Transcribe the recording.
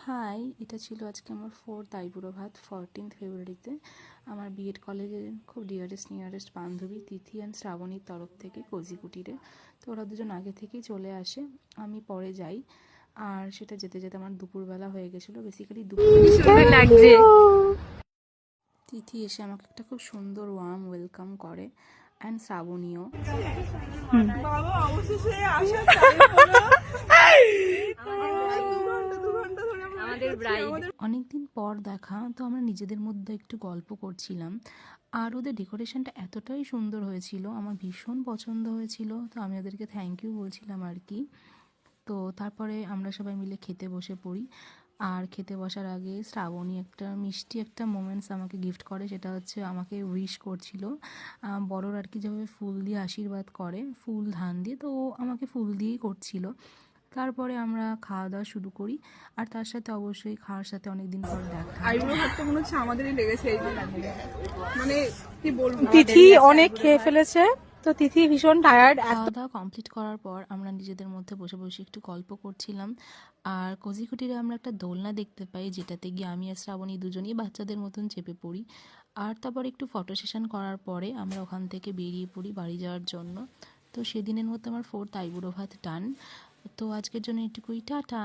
High, এটা ছিল আজকে আমার 4th আইবুড়ো ভাত 14th ফেব্রুয়ারিতে আমার বিএড কলেজের খুব নিয়ারেস্ট বান্ধবী তিথি অ্যান্ড শ্রাবণীর তরফ থেকে কোজিকুটিরে। তো ওরা দুজন আগে থেকেই চলে আসে, আমি পরে যাই। আর সেটা যেতে যেতে আমার দুপুরবেলা হয়ে গেছিলো, বেসিক্যালি দুপুর লাগছে। তিথি এসে আমাকে একটা খুব সুন্দর ওয়ার্ম ওয়েলকাম করে, অ্যান্ড শ্রাবণীও। অনেকদিন পর দেখা, তো আমরা নিজেদের মধ্যে একটু গল্প করছিলাম। আর ওদের ডেকোরেশনটা এতটাই সুন্দর হয়েছিল, আমার ভীষণ পছন্দ হয়েছিল। তো আমি ওদেরকে থ্যাংক ইউ বলছিলাম আর কি। তো তারপরে আমরা সবাই মিলে খেতে বসে পড়ি। আর খেতে বসার আগে শ্রাবণী একটা মিষ্টি একটা মোমেন্টস আমাকে গিফট করে, সেটা হচ্ছে আমাকে উইশ করছিল। বড়রা আর কি যেভাবে ফুল দিয়ে আশীর্বাদ করে, ফুল ধান দিয়ে, তো ও আমাকে ফুল দিয়েই করছিল। তারপরে আমরা খাওয়া দাওয়া শুরু করি। আর তার সাথে অবশ্যই খাওয়ার সাথে অনেকদিন পর দেখা। আইবুড়ো ভাতটা মনে হচ্ছে আমাদেরই লেগেছে এই মানে কি বলবো, তিথি অনেক খেয়ে ফেলেছে, তো তিথি ভীষণ টায়ার্ড। খাওয়া দাওয়া কমপ্লিট করার পর আমরা নিজেদের মধ্যে বসে বসে একটু গল্প করছিলাম। আর কোজিকুটিরে আমরা একটা দোলনা দেখতে পাই, যেটাতে গিয়ে আমি আর শ্রাবণী দুজনেই বাচ্চাদের মতন চেপে পড়ি। আর তারপর একটু ফটো সেশন করার পরে আমরা ওখান থেকে বেরিয়ে পড়ি বাড়ি যাওয়ার জন্য। তো সেদিনের মতো আমার 4th আইবুড়ো ভাত ডান। তো আজকের জন্য এটুকুই, টাটা।